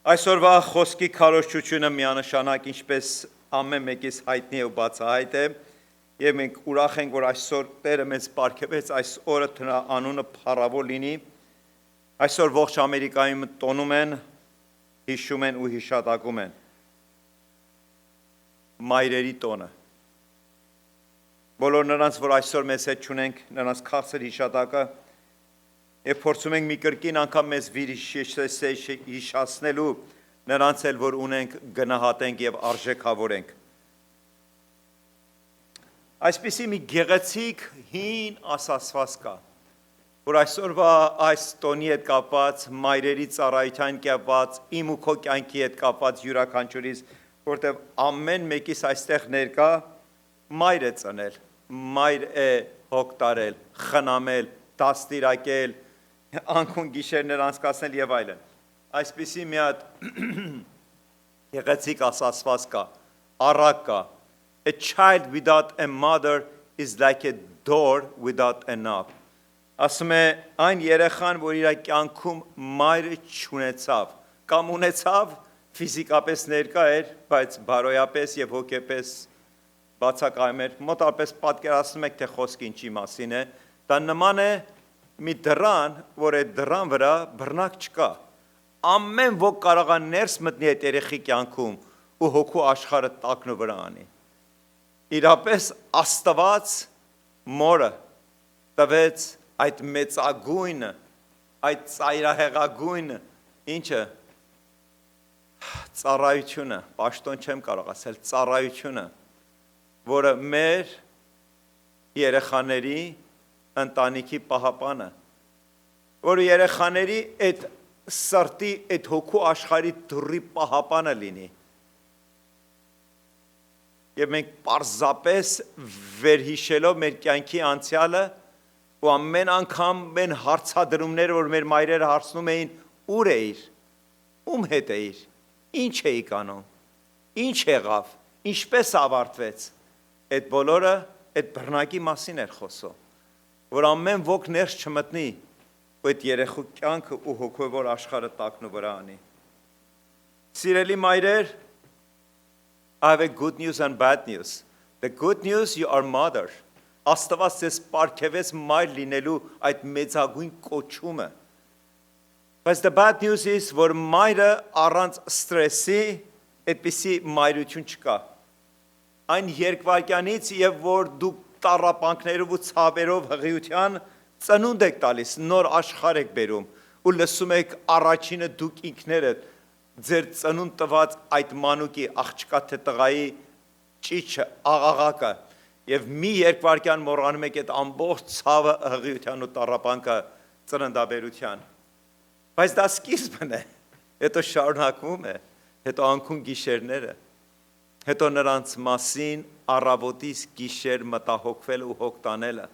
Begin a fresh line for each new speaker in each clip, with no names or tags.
Այսօրվա խոսքի քարոզչությունը միանշանակ ինչպես ամեն մեկից հայտնի է ու բացահայտ է, եւ մենք ուրախ ենք, որ այսօր Տերը մեզ պարգևեց այս օրը նրա անունը փառավոր լինի։ Այսօր ողջ Ամերիկայում տոնում են, հիշում են ու հիշատակում են մայրերի տոնը։ Բոլոր նրանց, որ այսօր մեզ հետ չունենք, նրանց քաղցր հիշատակը եւ փորձում ենք մի կրկին անգամ մեզ հիշացնելու նրանց էլ, որ ունենք, գնահատենք եւ արժեքավորենք։ Այսպիսի մի գեղեցիկ հին ասացված կա, որ այսօրվա այս տոնի հետ կապված, մայրերի ծառայության կապված, իմ ու քո կյանքի հետ կապված յուրաքանչյուրից, որտեղ ամեն մեկիս այստեղ ներկա մայր է ծնել, մայր է հոգ տարել, խնամել, դաստիարակել, անքուն գիշերներ անցկացնել եւ այլն։ Այսպիսի մի հատ գեղեցիկ ասացված կա, առակ կա. A child without a mother is like a door without a knob. Ասում է այն երեխան, որ իր կյանքում մայրը չունեցավ, կամ ունեցավ, ֆիզիկապես ներկա էր, բայց բարոյապես եւ հոգեպես բացակայում էր, մոտավորապես պատկերացնում եք, թե խոսքը ինչի մասին է, դա նման է մի դռան, որ այդ դռան վրա բռնակ չկա։ Ամեն ոք կարող է ներս մտնի այդ երեխի կյանքում ու հոգու աշխարհը տակնու վրա անի։ Իրապես Աստված մորը տվեց այդ մեծագույնը, այդ ծայրահեղագույնը, ինչը ծառայությունը, պաշտոն չեմ կարող ասել, ծառայությունը, որը մեր երեխաների ընտանիքի պահապանը, որ երեխաների այդ սրտի, այդ հոգու աշխարհի դուռի պահապանը լինի։ Եվ մենք պարզապես վերհիշելով մեր կյանքի անցյալը ու ամեն անգամ մեն հարցադրումները, որ մեր մայրերը հարցնում էին, ուր էիր, ում հետ էիր, ինչ էի կանում, ինչ եղավ, ինչպես ավարտվեց, այդ բոլորը այդ բռնակի մասին էր խոսում, որ ամեն ոք ներս չմտնի ու այդ երեխու կյանքը ու հոգևոր աշխարհը տակնու վրա անի։ Սիրելի մայրեր, I have a good news and bad news. The good news, you are mother. Աստված ձեզ պարգևեց մայր լինելու այդ մեծագույն կոչումը։ Բայց the bad news is, որ մայրը առանց ստրեսի այդպիսի մայրություն չկա։ Այն երկվայրկյանից եւ որ դուք տառապանքներով ու ցավերով հղիության ծնունդ եք տալիս, նոր աշխարհ եք բերում ու լսում եք առաջինը դուք ինքներդ ձեր ծնունդ տված այդ մանուկի աղջկա թե տղայի ճիչը, աղաղակը եւ մի երկվայրկյան մոռանում եք այդ ամբողջ ցավը, հղիության ու տառապանքը ծննդաբերության։ Բայց դա սկիզբն է, հետո շարունակվում է, հետո անքուն գիշերները, հետո նրանց մասին առավոտից գիշեր մտահոգվել ու հոգ տանելը։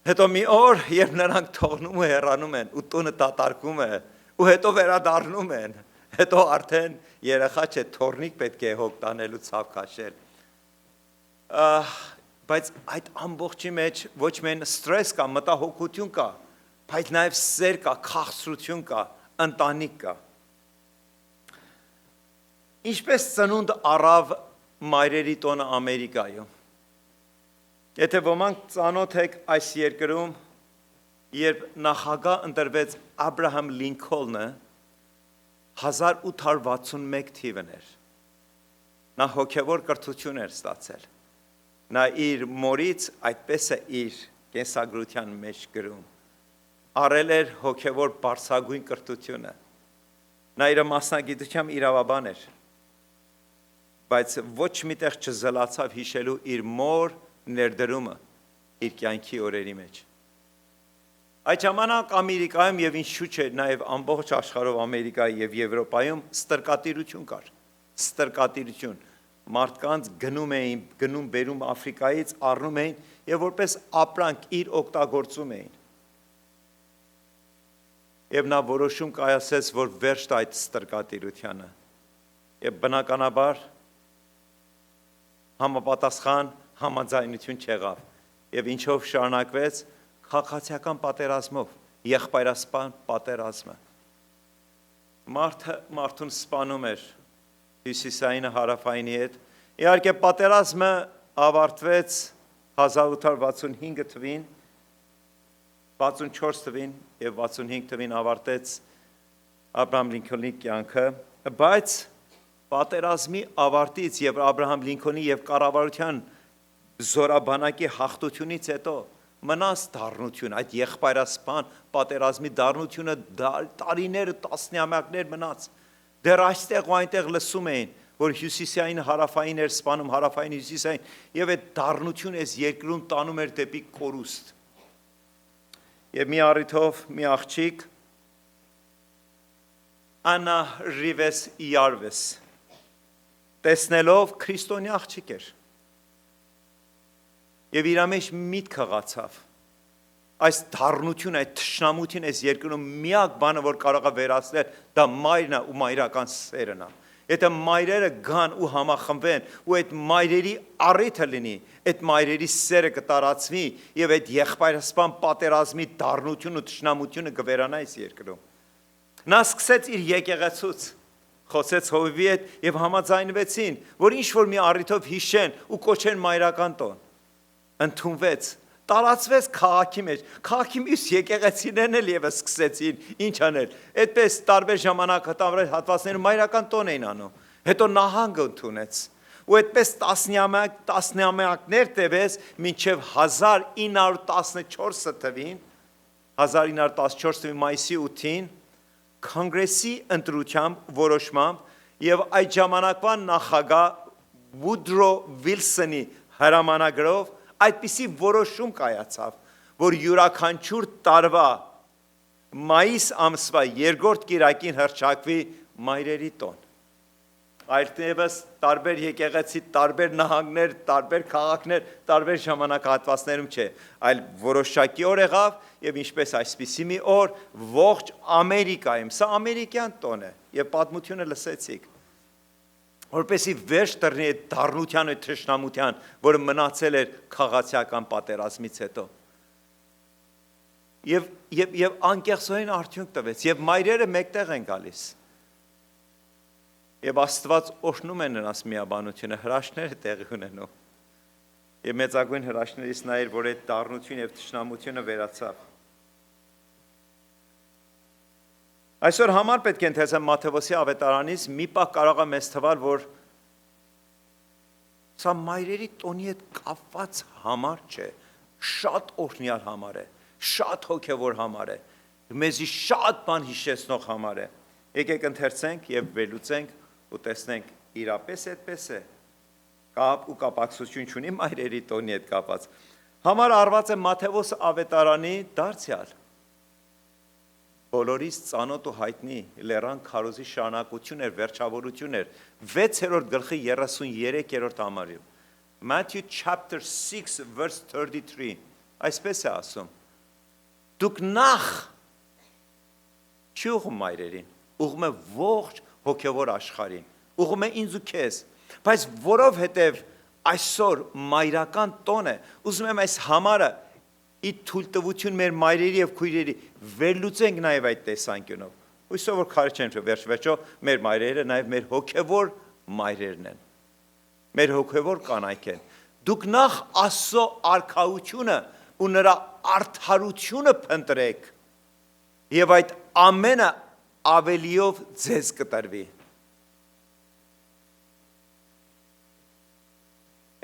Հետո մի օր, երբ նրանք թողնում ու հեռանում են, ու տունը դատարկվում է, ու հետո վերադառնում են, հետո արդեն երեխա չէ, թորնիկ պետք է հոգ տանելու ցավ քաշել։ Բայց այդ ամբողջի մեջ ոչ միայն ստրես կա, մտահոգություն կա, բայց նաև սեր կա, քաղցրություն կա, ընտանիք կա։ Ինչպես ծնունդ առավ մայրերի տոնը Ամերիկայում։ Եթե ոմանք ծանոթ եք այս երկրում, երբ նախագահ ընտրվեց Աբրահամ Լինքոլնը 1861 թիվն էր։ Նա հոգևոր կրթություն էր ստացել։ Նա իր մորից այդպես է իր կենսագրության մեջ գրում։ Արել էր հոգևոր բարձրագույն կրթությունը։ Նա իր մասնագիտությամբ իրավաբան էր, բայց ոչ միտեղ չզլացավ հիշելու իր մոր ներդրումը իր կյանքի օրերի մեջ։ Այդ ժամանակ Ամերիկայում եւ ինչու՞ չէ, նաեւ ամբողջ աշխարհով Ամերիկայի եւ Եվրոպայում ստրկատիրություն կար։ Ստրկատիրություն։ Մարդկանց գնում բերում Աֆրիկայից առնում էին եւ որպես ապրանք իր օգտագործում էին։ Եվ նա որոշում կայացրեց, որ վերջ տա այդ ստրկատիրությանը։ Եվ բնականաբար համապատասխան համաձայնություն չեղավ եւ ինչով շարունակվեց քաղաքացիական պատերազմով, եղբայրասպան պատերազմը։ մարդուն սպանում էր հյուսիսային հարավայինի հետ։ Իհարկե պատերազմը ավարտվեց 1865 թվին, 64 թվին եւ 65 թվին ավարտեց Աբրահամ Լինքոլնի կյանքը, բայց պատերազմի ավարտից եւ Աբրահամ Լինքոլնի եւ կառավարության զորաբանակի հաղթությունից հետո մնաց դառնություն, այդ եղբայրասպան պատերազմի դառնությունը տարիներ, տասնամյակներ մնաց։ Դեռ այստեղ ու այնտեղ լսում էին, որ հյուսիսային հարավային էր սպանում, հարավային հյուսիսային, եւ այդ դառնությունը այս երկրում տանում էր դեպի կորուստ։ Եվ մի առիթով մի աղջիկ Աննա Ռիվես Իարվես տեսնելով քրիստոնյա աղջիկ էր։ Եվ իր մեջ միտք հղացավ։ Այս դառնությունը, այդ թշնամությունը այս երկրում միակ բանը, որ կարող է վերացնել, դա մայրն է ու մայրական սերն է։ Եթե մայրերը գան ու համախմբեն ու այդ մայրերի առիթը լինի, այդ մայրերի սերը կտարածվի եւ այդ եղբայրասպան պատերազմի դառնությունը ու թշնամությունը կվերանա այս երկրում։ Նա սկսեց իր եկեղեցուց, խոսեց Հովիվի հետ եւ համաձայնվեցին, որ ինչ որ մի առիթով հիշեն ու կոչեն մայրական տոն։ Ընդունվեց, տարածվեց քաղաքի մեջ, քաղաքի մյուս եկեղեցիներն էլ եւս սկսեցին ինչ անել։ Այդպես տարբեր ժամանակահատվածներում մայրական տոն էին անում, հետո նահանգը ընդունեց։ Ու այդպես տասնամյակներ տևեց մինչև 1914 թվին, 1914 թվականի մայիսի 8-ին Կոնգրեսի ընտրությամբ որոշմամբ եւ այդ ժամանակվա նախագահ Վուդրո Վիլսոնի հրամանագրով այդպիսի որոշում կայացավ, որ յուրաքանչյուր տարվա մայիս ամսվա երկրորդ կիրակին հռչակվի մայրերի տոն։ Այդտեղս տարբեր եկեղեցի, տարբեր նահանգներ, տարբեր քաղաքներ, տարբեր ժամանակահատվածներում չէ, այլ որոշակի օր եղավ եւ ինչպես այսպիսի մի օր ողջ Ամերիկայում, սա ամերիկյան տոն է եւ պատմությունը լսեցիք, որպեսի վերջ տրնի այդ դառնության ու թշնամության, որը մնացել էր քաղաքացիական պատերազմից հետո։ Եվ անկեղծորեն արդյունք տվեց, եւ մայրերը մեկտեղ են գալիս։ Եվ Աստված օրհնում է նրանց միաբանությունը, հրաշքները տեղի ունենում։ Եվ մեծագույն հրաշքներից նա էր, որ այդ դառնություն եւ թշնամությունը վերացավ։ Այսօր համար պետք է ընթերցեմ Մատթեոսի ավետարանից մի պահ կարող է մեզ թվալ, որ սա մայրերի տոնի հետ կապված համար չէ, շատ օրհնյալ համար է, շատ հոգևոր համար է, մեզի շատ բան հիշեցնող համար է։ Եկեք ընթերցենք եւ վերլուծենք ու տեսնենք իրապես այդպես է, կապ ու կապակցություն չունի մայրերի տոնի հետ կապած։ Համար արված է Մատթեոս ավետարանի դարձյալ բոլորից ծանոթ ու հայտնի Լեռան քարոզի շարունակություն էր, վերջավորություն էր 6-րդ գլխի 33-րդ համարում։ Matthew chapter 6 verse 33 այսպես է ասում. Դուք նախ չի ուղում մայրերին, ուղում է ողջ հոգևոր աշխարհին, ուղում է ինձ ու քեզ, բայց որովհետև այսօր մայրական տոն է, ուզում եմ այս համարը ի թույլտվություն մեր մայրերի եւ քույրերի վերլուծենք նաեւ այդ տեսանկյունով։ Հույսով որ քարը չեն վերջ-վերջո մեր մայրերը նաեւ մեր հոգևոր մայրերն են։ Մեր հոգևոր կանայք են։ Դուք նախ Աստծո արքայությունը ու նրա արդարությունը փնտրեք եւ այդ ամենը ավելիով ձեզ կտրվի։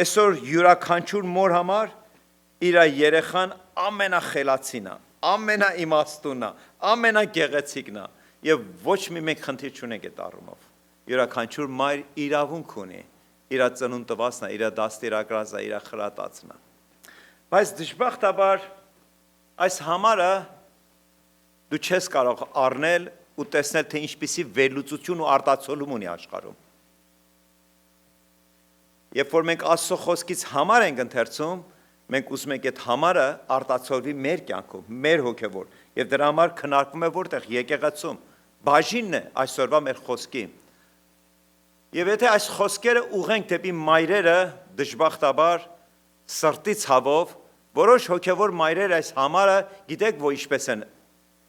Այսօր յուրաքանչյուր մոր համար իր երեխան ամենախելացին է, ամենաիմաստունն է, ամենագեղեցիկն է եւ ոչ մի մեկ խնդիր չունենք այդ առումով։ Յուրաքանչյուր մայր իրավունք ունի, իր ծնունդ տվածն է, իր դաստիարակրածն է, իր խրատածն է։ Բայց դժբախտաբար այս համարը դու չես կարող առնել ու տեսնել, թե ինչպիսի վերլուծություն ու արտացոլում ունի աշխարհում։ Երբ որ մենք Աստծո խոսքից համար ենք ընթերցում, մենք ուզում ենք այդ համարը արտացոլվի մեր կյանքում, մեր հոգևոր, եւ դրա համար քննարկվում է որտեղ եկեղեցում, բաժինն է այսօրվա մեր խոսքի։ Եվ եթե այս խոսքերը ուղենք դեպի մայրերը, դժբախտաբար սրտի ցավով, որոշ հոգևոր մայրեր այս համարը գիտեք որ ինչպես են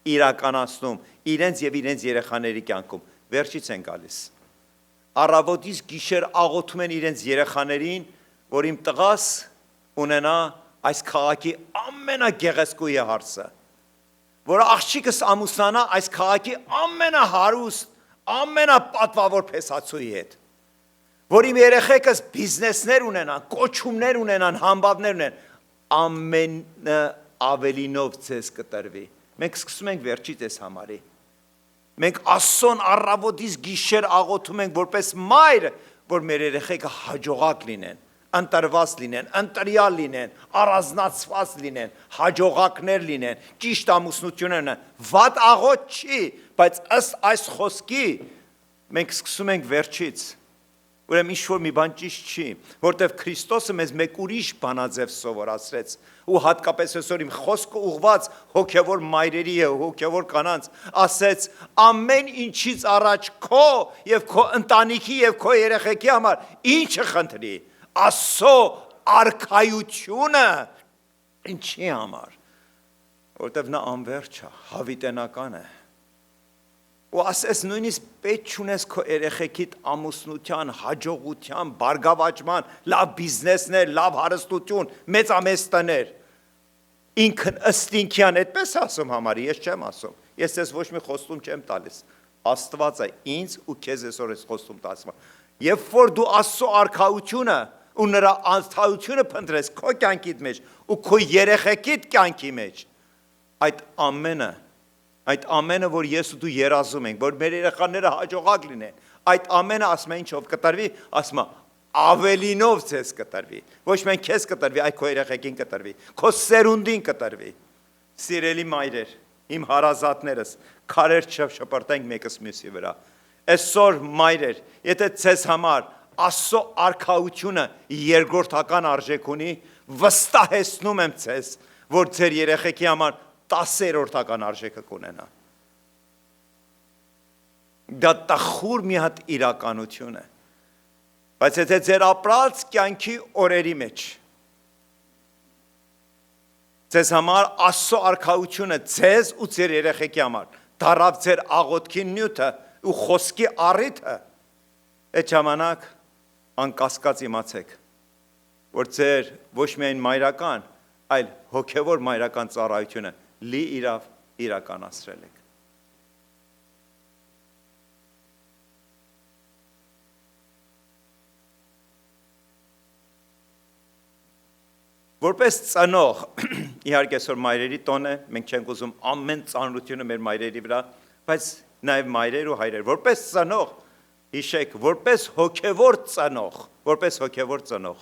իրականացնում իրենց եւ իրենց երեխաների կյանքում։ Վերջից են գալիս։ Առավոտից գիշեր աղոթում են իրենց երեխաներին, որ իմ տղաս ունենա այս քաղաքի ամենագեղեցկույի հարսը, որ աղջիկս ամուսնանա այս քաղաքի ամենահարուստ, ամենապատվավոր փեսացուի հետ, որ իմ երեխեքս բիզնեսներ ունենան, կոչումներ ունենան, համբավներ ունենան, ամենը ավելինով ձեզ կտրվի։ Մենք սկսում ենք վերջից այս համարի։ Մենք Աստծուն առավոտից գիշեր աղոթում ենք որպես մայր, որ մեր երեխեքը հաջողակ լինեն, ընտրված լինեն, ընտրյալ լինեն, առանձնացված լինեն, հաջողակներ լինեն, ճիշտ ամուսնություններ ունենան։ Վատ աղոթ չի, բայց ըստ այս խոսքի մենք սկսում ենք վերջից։ Ուրեմն ինչ-որ մի բան ճիշտ չի, որտեղ Քրիստոսը մեզ մեկ ուրիշ բանաձև սովորացրեց, ու հատկապես այսօր իմ խոսքը ուղված հոգևոր մայրերի եւ հոգևոր կանանց, ասեց ամեն ինչից առաջ քո եւ քո ընտանիքի եւ քո երեխեքի համար ինչը խնդրի, Աստծո արքայությունը, ինչի համար, որտեղ նա անվերջ է, հավիտենական է։ Ու ասես նույնիսկ պետք չունես քո երեխեքիդ ամուսնության, հաջողության, բարգավաճման, լավ բիզնեսներ, լավ հարստություն, մեծամեծ տներ։ Ինքն ըստ ինքյան այդպես ասում համարի, ես չեմ ասում։ Ես ես ոչ մի խոստում չեմ տալիս։ Աստված է ինձ ու քեզ այսօր այս խոստում տալիս։ Երբ որ դու Աստծո արքայությունը ու նրա անձնությունը փնտրես քո կյանքիդ մեջ ու քո երեխեքիդ կյանքի մեջ, այդ ամենը, որ ես ու դու երազում ենք, որ մեր երեխաները հաջողակ լինեն, այդ ամենը ասում է ինչով կտրվի, ասում է ավելինով ձեզ կտրվի, ոչ միայն քեզ կտրվի, այլ քո երեխեքին կտրվի, քո սերունդին կտրվի։ Սիրելի մայրեր, իմ հարազատներս, քարեր չշպրտենք մեկս մյուսի վրա։ Այսօր մայրեր, եթե ձեզ համար Աստծո արքայությունը երկրորդական արժեք ունի, վստահեցնում եմ ձեզ, որ ձեր երեխեքի համար 10-րդական արժեքը կունենա։ Դա տխուր մի հատ իրականություն է։ Բայց եթե ձեր ապրած կյանքի օրերի մեջ ձեզ համար Աստծո արքայությունը ձեզ ու ձեր երեխեքի համար դարավ ձեր աղոթքի նյութը ու խոսքի առիթը, այդ ժամանակ անկասկած իմացեք, որ ձեր ոչ միայն մայրական, այլ հոգևոր մայրական ծառայությունը լի իրավ իրականացրել եք։ Որպես ծնող, իհարկե այսօր մայրերի տոն է, մենք չենք ուզում ամեն ծանրությունը մեր մայրերի վրա, բայց նաև մայրեր ու հայրեր, որպես ծնող, հիշեք, որպես հոգևոր ծնող,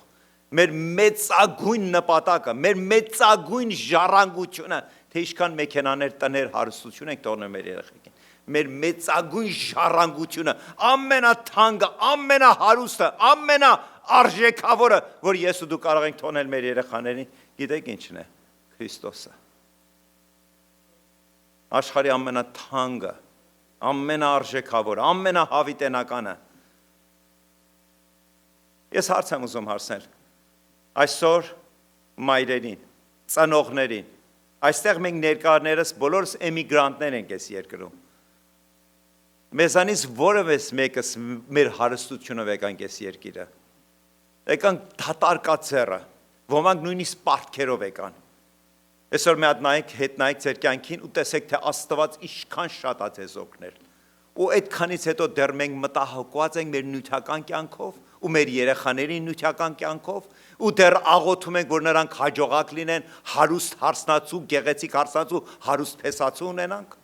մեր մեծագույն նպատակը, մեր մեծագույն ժառանգությունը, թե ինչքան մեքենաներ, տներ, հարստություն ենք թողնել մեր երեխեքին, մեր մեծագույն ժառանգությունը, ամենաթանկը, ամենահարուստը, ամենաարժեքավորը, որ ես ու դու կարող ենք թողնել մեր երեխաներին, գիտեք ինչն է, Քրիստոսը։ Աշխարհի ամենաթանկը, ամենաարժեքավորը, ամենահավիտենականը։ Ես հարց եմ ուզում հարցնել, այսօր մայրերին, ծնողներին, այստեղ մենք ներկաներս բոլորս էմիգրանտներ ենք այս երկրում։ Մեզանից որևէ մեկս մեր հարստությունով եկանք այս երկիրը։ Եկանք դատարկացերը, ոմանք նույնիսկ պարտքերով եկան։ Այսօր մի հատ նայեք, հետ նայեք ձեր կյանքին ու տեսեք, թե Աստված ինչքան շատ է ձեզ օգնել։ Ու այդքանից հետո դեռ մենք մտահոգված ենք մեր նյութական կյանքով ու մեր երեխաների նյութական կյանքով ու դեռ աղոթում ենք, որ նրանք հաջողակ լինեն, հարուստ հարսնացու, գեղեցիկ հարսնացու, հարուստ փեսացու ունենանք։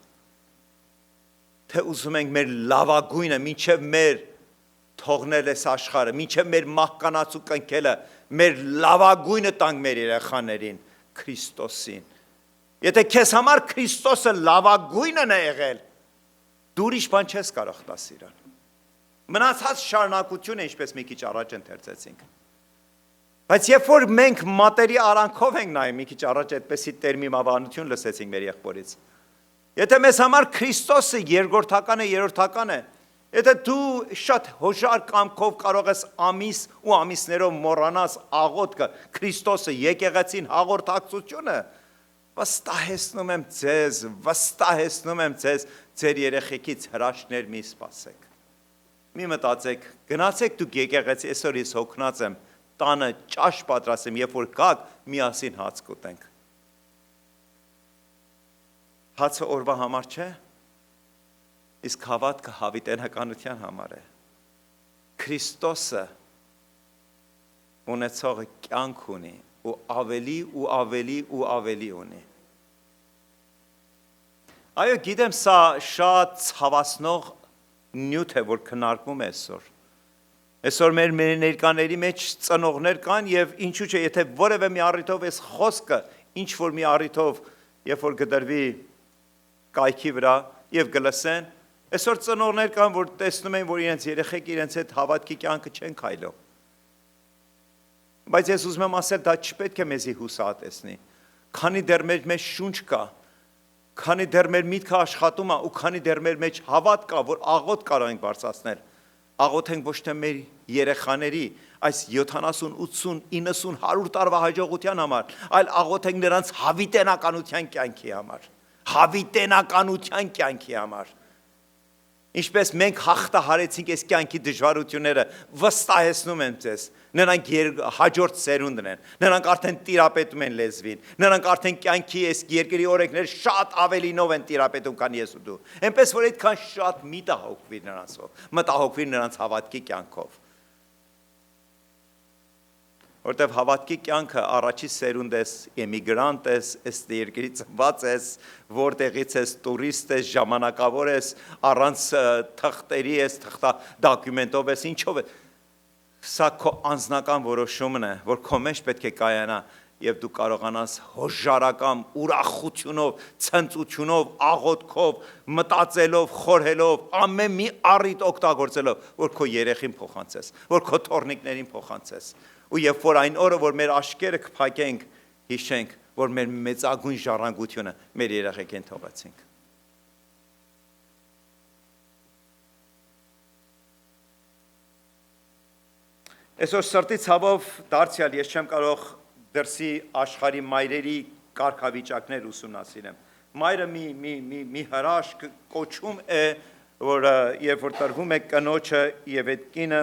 Թե ուզում ենք մեր լավագույնը, մինչև մեր թողնել այս աշխարհը, մինչև մեր մահկանացու կնքելը, մեր լավագույնը տանք մեր երեխաներին, Քրիստոսին։ Եթե քեզ համար Քրիստոսը լավագույնն է եղել, դու ուրիշ բան չես կարող տաս իրան։ Մնացած շարունակությունը, ինչպես մի քիչ առաջ ընթերցեցինք։ Բայց երբ որ մենք մատերի արանքով ենք նայում, մի քիչ առաջ այդպեսի տերմիմաբանություն լսեցինք մեր եղբորից։ Եթե մեզ համար Քրիստոսը երկրորդական է, երրորդական է, եթե դու շատ հոժար կամքով կարող ես ամիս ու ամիսներով մոռանաս աղոթքը, Քրիստոսը, եկեղեցին, հաղորդակցությունը, վստահեցնում եմ ձեզ, ձեր երեխեքից հրաշքներ մի սպասեք։ Մի մտածեք, գնացեք դուք եկեղեցի, այսօր ես հոգնած եմ, տանը ճաշ պատրաստեմ, երբ որ գաք, միասին հաց կուտենք։ Հացը օրվա համար չէ, իսկ հավատքը հավիտենականության համար է։ Քրիստոսը ունեցողը կյանք ունի ու ավելի ունի։ Այո, գիտեմ, սա շատ ցավացնող նյութ է, որ քննարկվում է այսօր։ Այսօր մեր ներկաների մեջ ծնողներ կան եւ ինչու՞ չէ, եթե որևէ մի առիթով այս խոսքը ինչ որ մի առիթով, երբ որ գդրվի կայքի վրա եւ գլսեն, այսօր ծնողներ կան, որ տեսնում են, որ իրենց երեխեք իրենց այդ հավատքի կյանքը չեն քայլում։ Բայց ես ուզում եմ ասել, դա չպետք է մեզի հուսահատեցնի, քանի դեռ մեր մեջ շունչ կա, քանի դեռ մեր միտքը աշխատում է ու քանի դեռ մեր մեջ հավատ կա, որ աղոտ կարող ենք բարձրացնել, աղոթենք ոչ թե մեր երեխաների, այս 70, 80, 90, 100 տարվա հաջողության համար, այլ աղոթենք նրանց հավիտենականության կյանքի համար, հավիտենականության կյանքի համար։ Ինչպես մենք հաղթահարեցինք այս կյանքի դժվարությունները, վստահեցնում եմ ձեզ, նրանք հաջորդ սերունդն են, նրանք արդեն տիրապետում են լեզվին, նրանք արդեն կյանքի այս երկրի օրենքներ շատ ավելինով են տիրապետում, քան ես ու դու։ Այնպես որ այդքան շատ մտահոգվիր նրանց հավատքի կյանքով։ Որտեվ հավատքի կյանքը առաջի սերունդ ես, էմիգրանտ ես, այս երկրից ծնված ես, որտեղից ես տուրիստ ես, ժամանակավոր ես, առանց թղթերի ես, դոկումենտով ես, ինչով է։ Սա քո անձնական որոշումն է, որ քո մեջ պետք է կայանա եւ դու կարողանաս հոժարական ուրախությունով, ցնծությունով, աղոթքով, մտածելով, խորհելով, ամեն մի առիթ օգտագործելով, որ քո երեխին փոխանցես, որ քո թորնիկներին փոխանցես։ Ու երբ որ այն օրը, որ մեր աշկերը կփակենք, հիշենք, որ մեր մեծագույն ժառանգությունը մեր երեխեքին թողեցինք։ Այսօր սրտի ցավով դարձյալ ես չեմ կարող դրսի աշխարհի մայրերի կարգավիճակներ ուսումնասիրեմ։ Մայրը մի հրաշք կոչում է, որ երբ որ տրվում է կնոջը եւ այդ կինը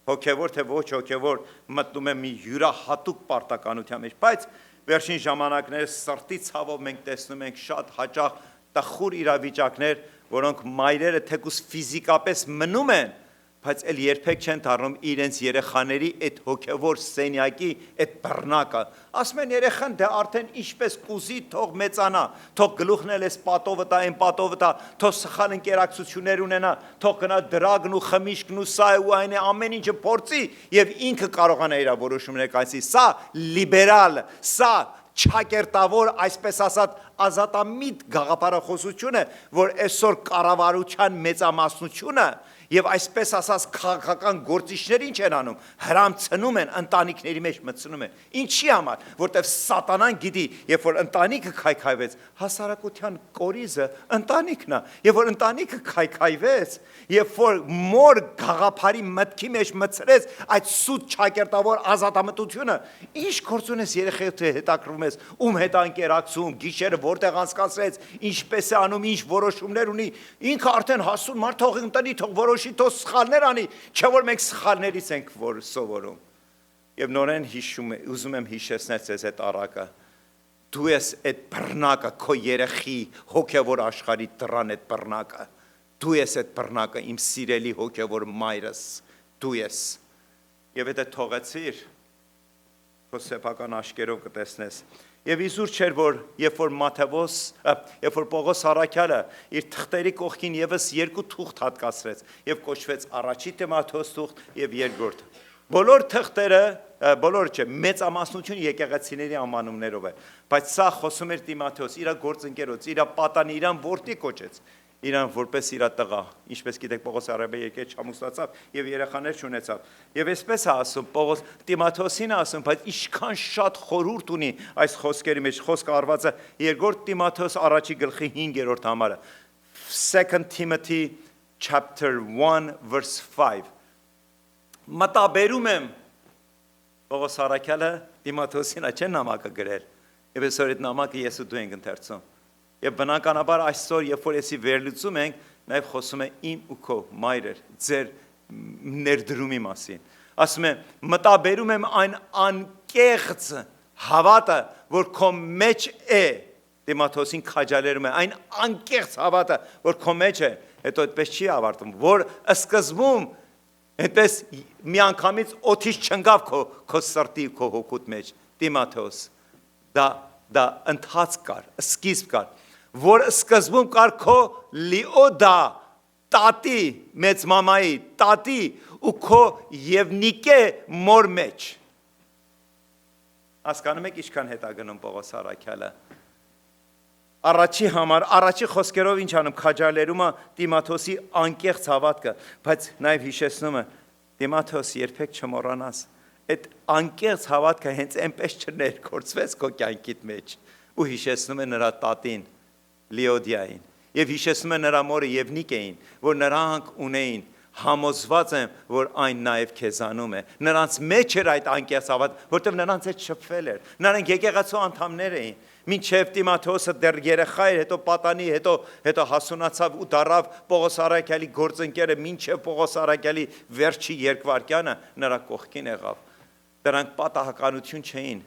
հոգևոր թե ոչ հոգևոր մտնում է մի յուրահատուկ պարտականության մեջ, բայց վերջին ժամանակներս սրտի ցավով մենք տեսնում ենք շատ հաճախ տխուր իրավիճակներ, որոնք մայրերը թեկուզ ֆիզիկապես մնում են, բայց էլ երբեք չեն դառնում իրենց երեխաների այդ հոգևոր սենյակի այդ բռնակը։ Ասում են երեխան դե արդեն ինչպես կուզի, թող մեծանա, թող գլուխն էլ էս պատովը տա, այն պատովը տա, թող սխալ ընկերակցություններ ունենա, թող գնա դրագն ու խմիչքն ու սա ու այն է, ամեն ինչը փորձի եւ ինքը կարողանա իր որոշումներ կայացի։ Սա լիբերալ, սա չակերտավոր, այսպես ասած, ազատամիտ գաղափարախոսություն է, որ այսօր կառավարության մեծամասնությունը եւ այսպես ասած քաղաքական գործիչներ ինչ են անում, հրամցնում են ընտանիքների մեջ մտցնում են։ Ինչի համար, որտեվ սատանան գիտի, երբ որ ընտանիքը քայքայվեց, հասարակության կորիզը ընտանիքն է, եւ որ ընտանիքը քայքայվեց, երբ որ մոր գաղափարի մտքի մեջ մցրեց այդ սուտ չակերտավոր ազատամտությունը, ինչ գործ ունես երեխեքի հետաքրվում ես, ում հետ անկերակցում, գիշերը որտեղ անցկացրեց, ինչպես է անում, ինչ որոշումներ ունի, ինքը արդեն հասուն մարդ թող ընտնի, թող որոշի, թող սխալներ անի, չէ որ մենք սխալներից ենք որ սովորում։ Եվ նորեն ուզում եմ հիշեցնել ձեզ այդ առակը, դու ես այդ բռնակը, քո երեխի հոգևոր աշխարհի դռան այդ բռնակը, դու ես այդ բռնակը, իմ սիրելի հոգևոր մայրս, դու ես։ Եվ եթե թողեցիր, քո սեփական աշկերով կտեսնես։ Եվ իզուր չէր, որ երբ որ Պողոս առաքյալը իր թղթերի կողքին եւս երկու թուղթ հատկացրեց եւ կոչվեց առաջի Տիմոթեոս թուղթ եւ երկրորդ։ Բոլոր թղթերը, բոլոր չէ, մեծամասնություն եկեղեցիների անվանումներով է, բայց սա խոսում էր Տիմոթեոս, իր գործընկերոջ, իր պատանի, իրան որդի կոչեց, իրան որպես իր տղա, ինչպես գիտեք Պողոս առավել եկեց չամուսնացավ եւ երեխաներ չունեցավ։ Եվ այսպես է ասում Պողոս Տիմոթեոսին ասում, բայց ինչքան շատ խորհուրդ ունի այս խոսքերի մեջ, խոսքը արված է երկրորդ Տիմոթեոս առաջի գլխի 5-րդ համարը, 2 Timothy chapter 1 verse 5։ Մտաբերում եմ Պողոս առաքյալը Տիմոթեոսին չէ նամակը գրել։ Եվ այսօր այդ նամակը ես ու դու ենք ընթերցում։ Եվ բնականաբար այսօր, երբ որ եսի վերլուծում ենք, նաև խոսում է իմ ու քո մայրեր, ձեր ներդրումի մասին։ Ասում է, մտաբերում եմ այն անկեղծ հավատը, որ քո մեջ է, Տիմոթոսին քաջալերում է, այն անկեղծ հավատը, որ քո մեջ է, հետո այդպես չի ավարտում, որ սկզբում այդպես մի անգամից օթից չընկավ քո սրտի, քո հոգուտ մեջ, Տիմոթոս, դա ընթացք կար, սկիզբ կար, որ սկզբում կար քո Լիոդա տատի, մեծ մամայի տատի ու քո Եվնիկե մոր մեջ։ Հասկանում եք ինչքան հետ է գնում Պողոս առաքյալը։ Առաջի համար, առաջի խոսքերով ինչ անում, քաջալերում է Տիմոթոսի անկեղծ հավատքը, բայց նաև հիշեցնում է, Տիմոթոս, երբեք չմոռանաս, այդ անկեղծ հավատքը հենց այնպես չներկործվեց քո կյանքիդ մեջ, ու հիշեցնում է նրա տատին, Լիոդիային, եւ հիշեցնում է նրա մորը Եվնիկեին, որ նրանք ունեին, համոզված եմ, որ այն նաև քեզանում է, նրանց մեջ էր այդ անկեղծ հավատը, որտեղ նրանց հետ շփվել էր, նրանք եկեղեցու անդամներ էին, մինչև Տիմոթոսը դեռ երեխա էր, հետո պատանի, հետո հասունացավ ու դառավ Պողոս առաքյալի գործընկերը, մինչև Պողոս առաքյալի վերջի երկվայրկյանը նրա կողքին եղավ։ Դրանք պատահականություն չէին,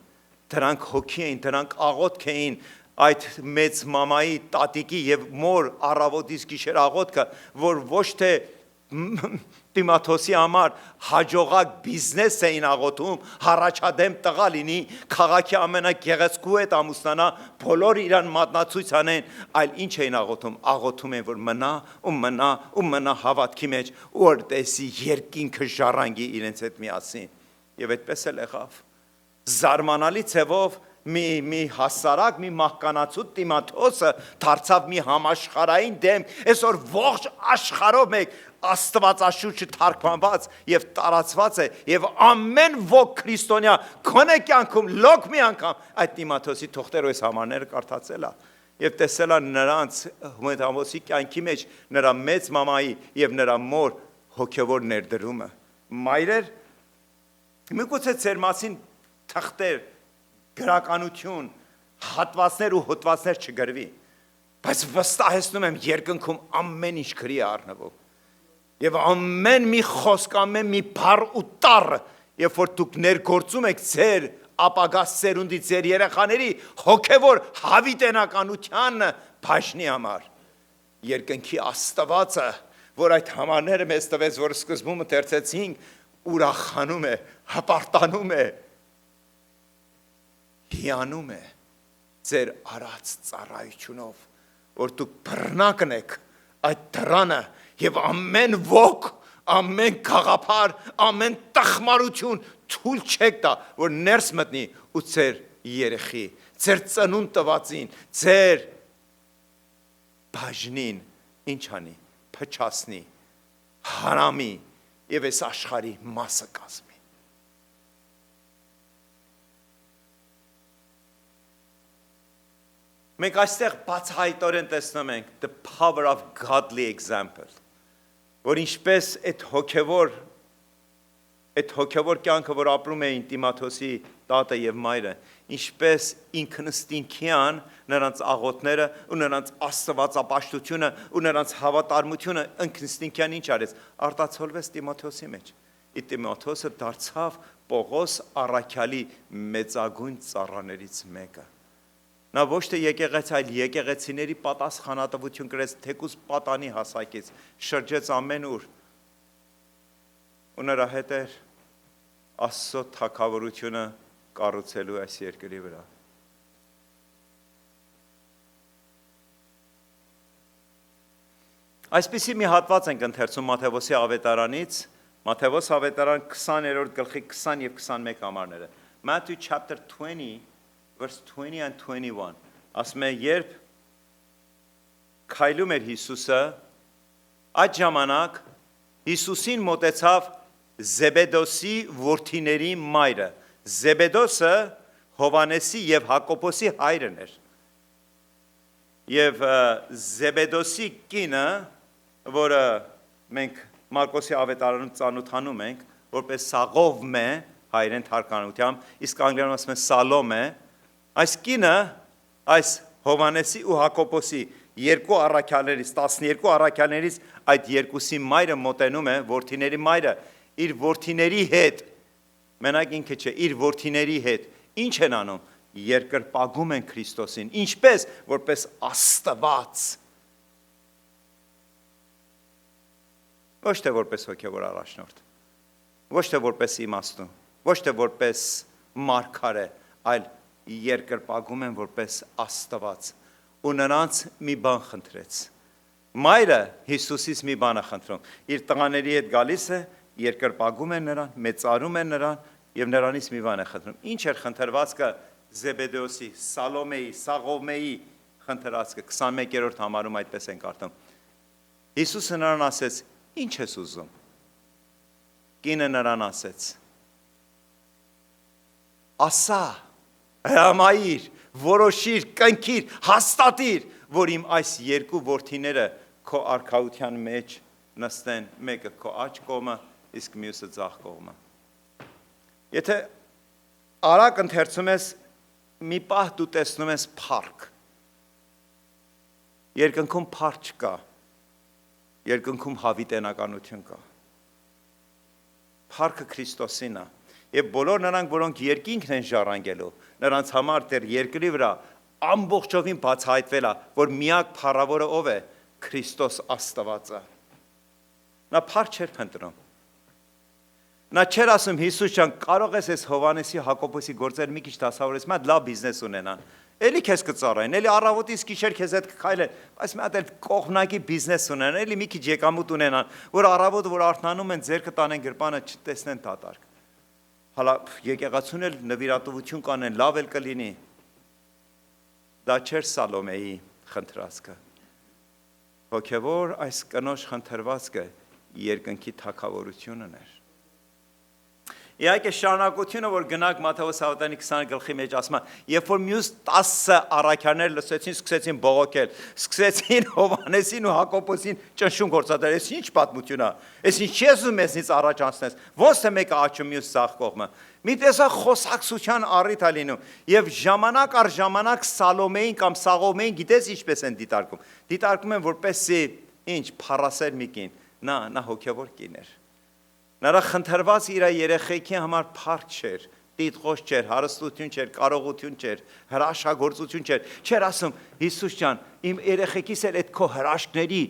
դրանք հոգի էին, դրանք աղոթք էին, այդ մեծ մամայի, տատիկի եւ մոր առավոտից գիշեր աղոթքը, որ ոչ թե Տիմոթոսի համար հաջողակ բիզնես էին աղոթում, հառաջադեմ տղա լինի, քաղաքի ամենագեղեցկու հետ ամուսնանա, բոլոր իրան մատնացույց անեն, այլ ինչ էին աղոթում, աղոթում են, որ մնա հավատքի մեջ, որտեսի երկինքը ժառանգի իրենց հետ միասին, եւ այդպես էլ եղավ, զարմանալի ցևով մի հասարակ, մի մահկանացու Տիմոթոսը դարձավ մի համաշխարհային դեմ, այսօր ողջ աշխարհով մեկ Աստվածաշունչը թարգմանված եւ տարածված է եւ ամեն ոք քրիստոնյա քոնե կյանքում լոկ մի անգամ այդ Տիմոթոսի թողտերով այս համարները կարդացել է եւ տեսել է նրանց Մետամոսի կյանքի մեջ նրա մեծ մամայի եւ նրա մոր հոգեվոր ներդրումը։ Մայրեր, միգուցե ձեր մասին թղթեր, գրականություն, հատվածներ ու հոդվածներ չգրվի, բայց վստահեցնում եմ երկնքում ամեն ինչ գրի է առնվող։ Եվ ամեն մի խոսք, ամեն մի բառ ու տառ, երբ որ դուք ներգործում եք ձեր ապագա սերունդի, ձեր երեխաների հոգևոր հավիտենականության բաժնի համար, երկնքի Աստվածը, որ այդ համարները մեզ տվեց, որ սկզբում ընթերցեցինք, ուրախանում է, հպարտանում է, հիանում է ձեր արած ծառայությունով, որ դուք բռնակն եք այդ դրանը եւ ամեն ոգ, ամեն գաղափար, ամեն տխմարություն թույլ չեք տա, որ ներս մտնի ու ձեր երեխի, ձեր ծնուն տվածին, ձեր բաժնին ինչ անի, փչացնի, հարամի եւ այս աշխարհի մասը կազմի։ Մենք այստեղ բացահայտորեն տեսնում ենք the power of godly example, որ ինչպես այդ հոգևոր կյանքը, որ ապրում էին Տիմոթոսի տատը եւ մայրը, ինչպես ինքնըստինքյան նրանց աղոթները ու նրանց աստվածապաշտությունը ու նրանց հավատարմությունը ինքնըստինքյան ինչ արեց, արտացոլվեց Տիմոթոսի մեջ։ Իսկ Տիմոթոսը դարձավ Պողոս առաքյալի մեծագույն ծառաներից մեկը։ Նա ոչ թե եկեղեցի, այլ եկեղեցիների պատասխանատվություն կրեց թեկուզ պատանի հասակից, շրջեց ամեն ուր ու նրա հետ էր Աստծո թագավորությունը կառուցելու այս երկրի վրա։ Այսպիսի մի հատված ենք ընթերցում Մատթեոսի ավետարանից, Մատթեոս ավետարան 20-րդ գլխի 20 եւ 21 համարները։ Matthew chapter 20 verse 20 and 21, ասում է, երբ քայլում էր Հիսուսը, այդ ժամանակ Հիսուսին մոտեցավ Զեբեդոսի որդիների մայրը, Զեբեդոսը Հովանեսի եւ Հակոբոսի հայրն էր, եւ Զեբեդոսի կինը, որը մենք Մարկոսի ավետարանում ծանոթանում ենք, որպես Սաղովմե հայերեն թարգմանությամբ, իսկ անգլերեն ասում են Սալոմե, Այս կինը, այս Հովանեսի ու Հակոբոսի երկու առաքյալներից, 12 առաքյալներից այդ երկուսի մայրը մոտենում է, որդիների մայրը, իր որդիների հետ, մենակ ինքը չէ, իր որդիների հետ, ինչ են անում, երկրպագում են Քրիստոսին, ինչպես, որպես Աստված, ոչ թե որպես հոգևոր առաջնորդ, ոչ թե որպես իմաստուն, ոչ թե որպես մարգարե, այլ երկրպագում են որպես Աստված, ու նրանց մի բան խնդրեց, մայրը Հիսուսից մի բան է խնդրում, իր տղաների հետ գալիս է, երկրպագում են նրան, մեծարում են նրան, և նրանից մի բան է խնդրում, ինչ էր խնդրվածքը Զեբեդեոսի, Սալոմեի, Սաղովմեի խնդրվածքը, 21-րդ համարում այդպես են կարդում, Հիսուսը նրան ասեց, ինչ ես ուզում, կինը նրան ասեց, ասա, հրամայիր, որոշիր, կնքիր, հաստատիր, որ իմ այս երկու որդիները քո արքայության մեջ նստեն, մեկը քո աջ կողմը, իսկ մյուսը ձախ կողմը։ Եթե արագ ընթերցում ես, մի պահ դու տեսնում ես փառք։ Երկնքում փառք չկա, երկնքում հավիտենականություն կա։ Փառքը Քրիստոսին է։ Եվ բոլոր նրանք, որոնք երկինքն են ժառանգելու, նրանց համար դեռ երկրի վրա ամբողջովին բացահայտվել է, որ միակ փառավորը ով է, Քրիստոս Աստվածը։ Նա փառք չէր փնտրում։ Նա չէր ասում Հիսուս ջան, կարող ես այս Հովանեսի, Հակոբոսի գործերը մի քիչ դասավորես, մի հատ լավ բիզնես ունենան։ Էլի քեզ կծառային, էլի առավոտից գիշեր քեզ հետ կքայլեն, բայց մի հատ էլ կողմնակի բիզնես ունենան, էլի մի քիչ եկամուտ ունենան, որ առավոտը որ արթնանում են, ձեռքը տանեն գրպանը, չտեսնեն դատարկ։ Հալա եկեղեցուն էլ նվիրատվություն կանեն, լավ էլ կլինի։ Դա չէր Սալոմեի խնդրվածքը։ Հոգևոր այս կնոջ խնդրվածքը երկնքի թագավորությունն էր։ Իհարկե շարունակությունը, որ գնանք Մատթեոս Հավատանի 20 գլխի մեջ ասում է, երբ որ մյուս 10 առաքյալներ լսեցին, սկսեցին բողոքել, սկսեցին Հովանեսին ու Հակոբոսին ճնշում գործադրել, այս ինչ պատմություն է, այս ինչ ես ուզում մեզնից առաջ անցնես, ոնց թե մեկը աճում մյուս ձախ կողմը։ Մի տեսակ խոսակցության առիթ է լինում, եւ ժամանակ առ ժամանակ Սալոմեին կամ Սաղովմեին գիտես ինչպես են դիտարկում։ Դիտարկում են որպեսզի ինչ փառասեր մի կին, նա հոգևոր կին էր։ Նրա խնդրված իր երեխեքի համար փառք չէր, տիտղոս չէր, հարստություն չէր, կարողություն չէր, հրաշագործություն չէր, չէր ասում Հիսուս ջան, իմ երեխեքիս էլ այդ քո հրաշքների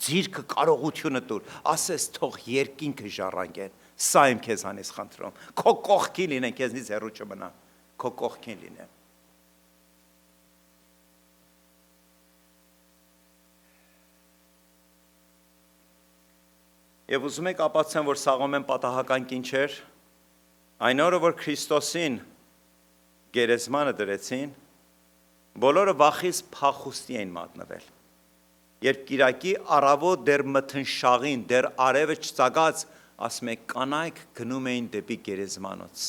ձիրքը կարողությունը տուր, ասես թող երկինքը ժառանգեն, սա իմ քեզանից խնդրում, քո կողքին լինեն, քեզնից հեռու չմնան, քո կողքին լինեն։ Եվ ուզում եք ապացուցեմ, որ Սաղոմեն պատահական կին չէր, այն օրը, որ Քրիստոսին գերեզմանը դրեցին, բոլորը վախից փախուստի էին մատնվել։ Երբ կիրակի առավոտ դեռ մթնշաղին, դեռ արևը չծագած, ասում եք կանայք գնում էին դեպի գերեզմանոց,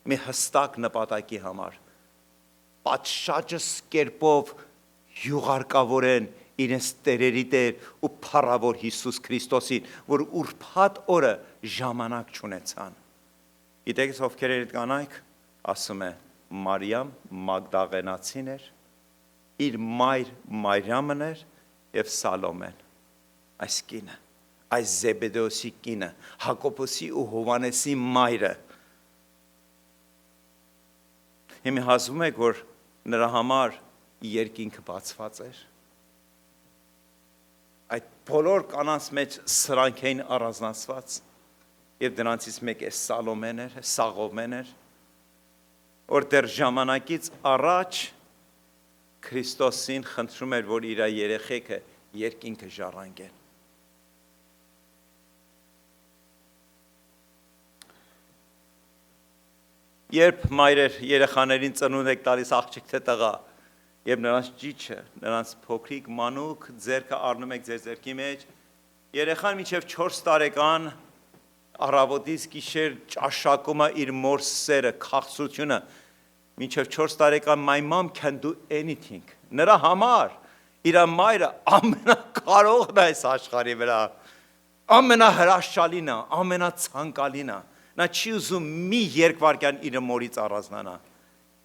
մի հստակ նպատակի համար, պատշաճս կերպով յուղարկավորեն իրենց տերերի տեր ու փառավոր Հիսուս Քրիստոսին, որ ուրբաթ օրը ժամանակ չունեցան։ Գիտեք ովքեր էր կանայք, ասում է Մարիամ Մագդաղենացին էր, իր մայր Մարիամն էր եւ Սալոմեն, այս կինը, այս Զեբեդեոսի կինը, Հակոբոսի ու Հովանեսի մայրը։ Հիմա հազվում եք, որ նրա համար երկինքը բացված էր։ Այդ բոլոր կանանց մեջ սրանք էին առանձնացված, եւ դրանցից մեկ է Սալոմեն էր, Սաղովմեն էր, որ դեռ ժամանակից առաջ Քրիստոսին խնդրում էր, որ իր երեխեքը երկինքը ժառանգեն։ Երբ մայրեր երեխաներին ծնունդ եք տալիս աղջիկ թե տղա, եւ նրանց ճիճը, նրանց փոքրիկ մանուկ ձեռքը առնում եք ձեր ձեռքի մեջ, երեխան մինչև 4 տարեկան առավոտից գիշեր ճաշակում է իր մոր սերը, քաղցրությունը, մինչև 4 տարեկան my mom can do anything, նրա համար, իր մայրը ամենակարողն է այս աշխարհի վրա, ամենահրաշալին է, ամենացանկալին է, նա չի ուզում մի երկվայրկյան իր մորից առանձնանա,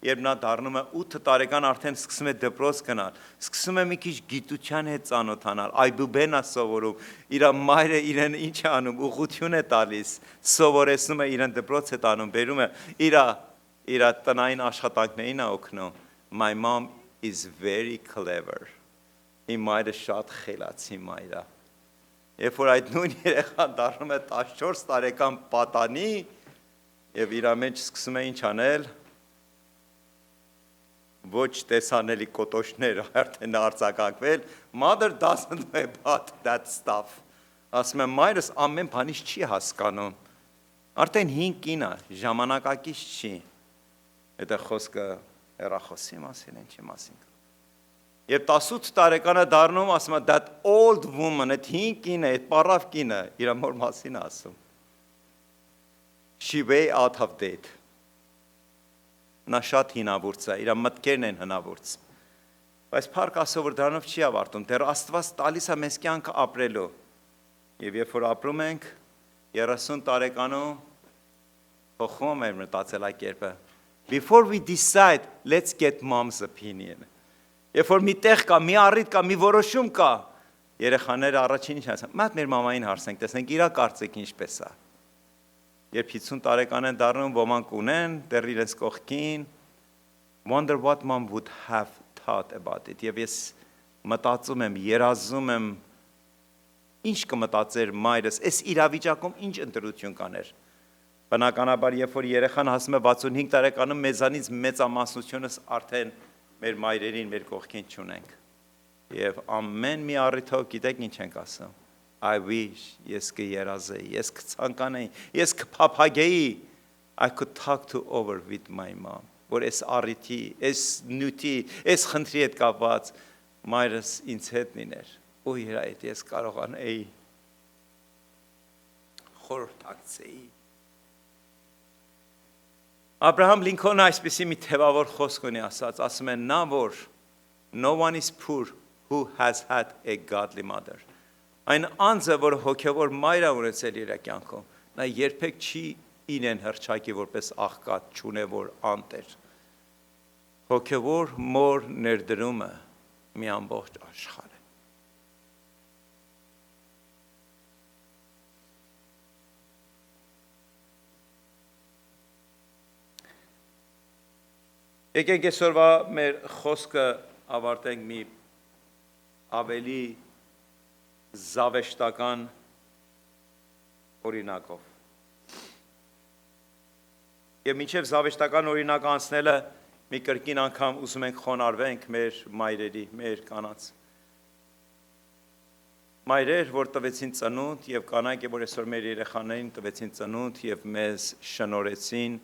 երբ նա դառնում է 8 տարեկան արդեն սկսում է դպրոց գնալ, սկսում է մի քիչ գիտության հետ ծանոթանալ, այբուբեն է սովորում, իր մայրը իրեն ինչ է անում, ուղղություն է տալիս, սովորեցնում է իրեն դպրոց է տանում, բերում է իր տնային աշխատանքներին է օգնում. My mom is very clever. Իմ մայրը շատ խելացի մայր է։ Երբ որ այդ նույն երեխան դառնում է 14 տարեկան պատանի եւ իր մեջ սկսում է ինչ անել, ոչ տեսանելի կոտոշներ արդեն արձակակվել, mother doesn't know about that stuff. Ասում եմ, մայրս ամեն բանից չի հասկանում։ Արդեն 5 կին է, ժամանակակից չի։ Դա խոսքը հեռախոսի մասին են, չի մասին։ Եվ 18 տարեկանը դառնում, ասում է, that old woman, այդ 5 կինը, այդ պարավ կինը, իր մոր մասին ասում։ She way out of date. Նա շատ հինավուրց է, իր մտքերն են հնավուրց։ Բայց փառք Աստծո, որ դրանով չի ավարտում, դեռ Աստված տալիս է մեզ կյանքը ապրելու։ Եվ երբ որ ապրում ենք 30 տարեկանում փոխում է մտածելակերպը։ Before we decide, let's get mom's opinion. Երբ որ մի տեղ կա, մի առիթ կա, մի որոշում կա, երեխաները առաջին ինչ ասեն, մատ մեր մամային հարցնենք, տեսնենք իրա կարծիքը ինչպես է։ Երբ 50 տարեկան են դառնում, ոմանք ունեն, դեռ իրենց կողքին, wonder what mom would have thought about it. Եվ ես մտածում եմ, երազում եմ, ինչ կմտածեր մայրս, այս իրավիճակում ինչ ընտրություն կաներ։ Բնականաբար, երբ որ երեխան հասնում է 65 տարեկանում, մեզանից մեծամասնությունս արդեն մեր մայրերին, մեր կողքին չունենք։ Եվ ամեն մի առիթով գիտեք ինչ ենք ասում։ I wish, ես կերազեի, ես կցանկանեի, ես կփափագեի, I could talk to over with my mom, որ այս առիթի, այս նյութի, այս խնդրի հետ կապված մայրս ինձ հետ լիներ, ու իր հետ ես կարողանեի խորհրդակցեի։ Աբրահամ Լինքոլնը այսպիսի մի թևավոր խոսք ունի ասած, ասում է նա, որ no one is poor who has had a godly mother. Այն անձը, որ հոգևոր մայր է ունեցել իր կյանքում, նա երբեք չի իրեն հռչակի որպես աղքատ, չունևոր անտեր։ Հոգևոր մոր ներդրումը մի ամբողջ աշխարհ է։ Եկենք այսօրվա մեր խոսքը ավարտենք մի ավելի զավեշտական օրինակով։ Եվ մինչև զավեշտական օրինակը անցնելը մի կրկին անգամ ուզում ենք խոնարհվենք մեր մայրերի, մեր կանանց։ Մայրեր, որ տվեցին ծնունդ եւ կանայք, որ այսօր մեր երեխաներին տվեցին ծնունդ եւ մեզ շնորհեցին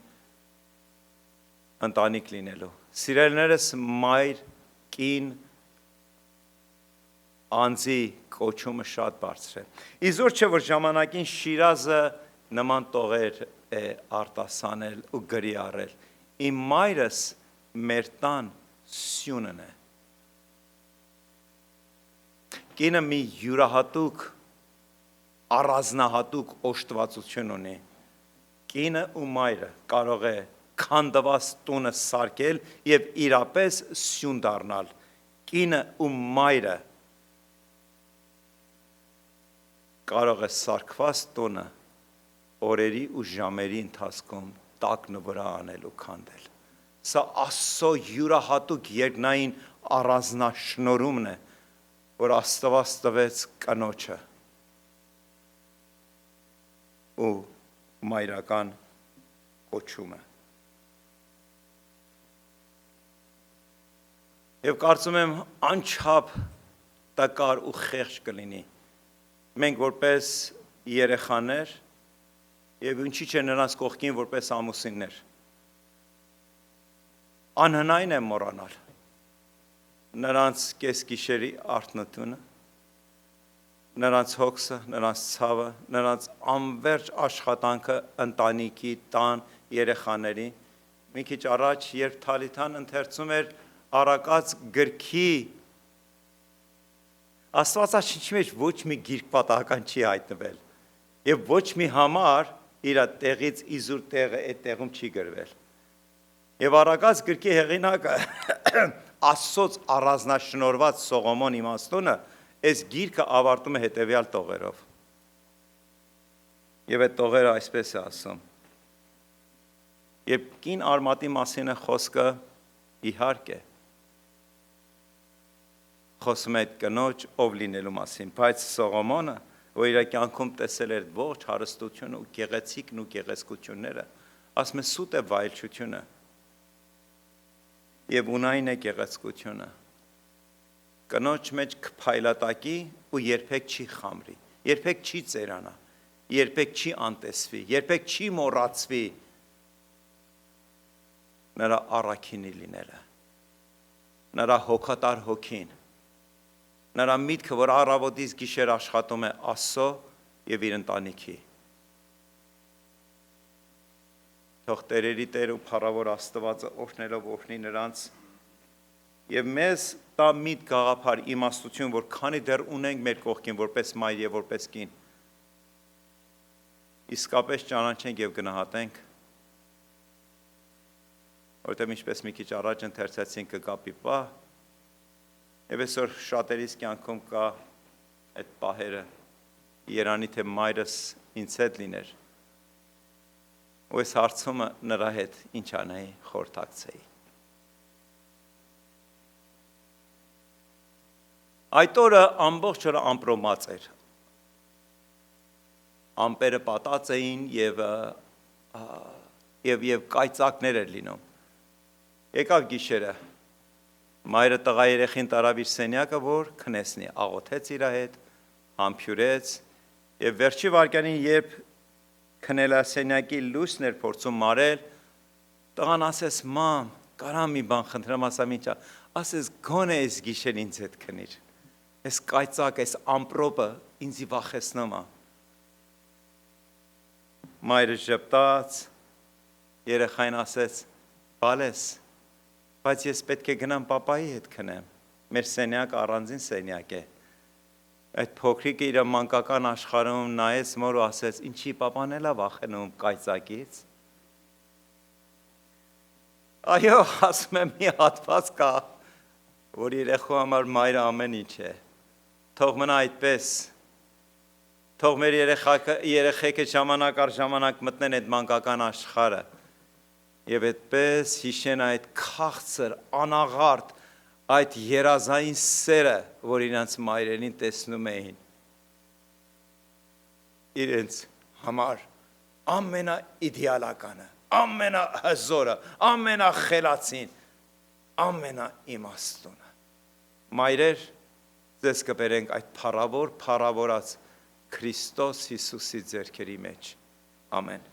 ընտանիք լինելու։ Սիրելիներս, մայր, կին, անձի կոչումը շատ բարձր է։ Իզուր չէ, որ ժամանակին Շիրազը նման տողեր է արտասանել ու գրի առել։ Իմ մայրս մեր տան սյունն է։ Կինը մի յուրահատուկ, առանձնահատուկ օժտվածություն ունի։ Կինը ու մայրը կարող է քանդված տունը սարքել եւ իրապես սյուն դառնալ։ Կինը ու մայրը կարող է սարքված տունը օրերի ու ժամերի ընթացքում տակնու վրա անել ու քանդել։ Սա Աստծո յուրահատուկ երկնային առանձնաշնորհումն է, որ Աստված տվեց կնոջը ու մայրական կոչումը։ Եվ կարծում եմ անչափ տկար ու խեղճ կլինի։ Մենք որպես երեխաներ եւ ինչի՞ չէ նրանց կողքին որպես ամուսիններ։ Անհնային է մոռանալ նրանց կեսգիշերի արթնությունը, նրանց հոգսը, նրանց ցավը, նրանց անverջ աշխատանքը ընտանիքի, տան, երեխաների։ Մի քիչ առաջ, երբ Թալիթան ընթերցում էր Արակած գրքի Աստվածաշնչի մեջ ոչ մի գիրք պատահական չի հայտնվել եւ ոչ մի համար իր տեղից իզուր տեղը այդ տեղում չի գրվել։ Եվ առակած գրքի հեղինակը Աստծոց առանձնաշնորհված Սողոմոն իմաստունը այս գիրքը ավարտում է հետևյալ տողերով։ Եվ այդ տողերը այսպես է ասում. Երբ կին արմատի մասին է խոսքը, իհարկե խոսում է այդ կնոջ ով լինելու մասին, բայց Սողոմոնը, որ իր կյանքում տեսել էր ողջ հարստությունը ու գեղեցիկն ու գեղեցկությունները, ասում է սուտ է վայելչությունը եւ ունայն է գեղեցկությունը։ Կնոջ մեջ կփայլատակի ու երբեք չի խամրի, երբեք չի ծերանա, երբեք չի անտեսվի, երբեք չի մոռացվի նրա առաքինի լինելը, նրա հոգատար հոգին, նրա միտքը, որ առավոտից գիշեր աշխատում է Աստծո եւ իր ընտանիքի։ Թող տերերի Տեր ու փառավոր Աստվածը օրհնելով օրհնի նրանց եւ մեզ տա միտ գաղափար իմաստություն, որ քանի դեռ ունենք մեր կողքին որպես մայր եւ որպես կին, իսկապես ճանաչենք եւ գնահատենք, որտեղ ինչպես մի քիչ առաջ ընթերցեցին կգապի պահ, եւ այսօր շատերիս կյանքում կա այդ պահերը, երանի թե մայրս ինձ հետ լիներ, ու այս հարցումը նրա հետ ինչ անեի, խորհրդակցեի։ Այդ օրը ամբողջ օրը ամպրոմած էր, ամպերը պատած էին եւ կայծակներ էր լինում, եկավ գիշերը, մայրը տղա երեխին տարավ իր սենյակը, որ քնեցնի, աղոթեց իր հետ, համբյուրեց եւ վերջի վարքյանին, երբ քնելասենյակի լույսն էր փորձում մարել, տղան ասեց. «Մամ, կարամ մի բան խնդրեմ», ասամ ինչա, ասես գոնե այս գիշեր ինձ հետ քնիր, այս կայծակ, այս ամպրոպը ինձի վախեցնում է։ Մայրը ժպտաց, երեխային ասեց. «Բալես, բայց ես պետք է գնամ պապայի հետ քնեմ, մեր սենյակը առանձին սենյակ է»։ Այդ փոքրիկը իր մանկական աշխարհում նայեց մոր ու ասեց. «Ինչի պապան էլ է վախենում կայծակից»։ Այո, ասում եմ, մի հատված կա, որ երեխու համար մայրը ամեն ինչ է։ Թող մնա այդպես, թող մեր երեխեքը ժամանակ առ ժամանակ մտնեն այդ մանկական աշխարհը եւ այդպես հիշեն այդ քաղցր, անաղարտ, այդ երազային սերը, որ իրենց մայրերին տեսնում էին, իրենց համար ամենաիդեալականը, ամենահզորը, ամենախելացին, ամենաիմաստունը։ Մայրեր, ձեզ կբերենք այդ փառավոր փառավորած Քրիստոս Հիսուսի ձեռքերի մեջ։ Ամեն։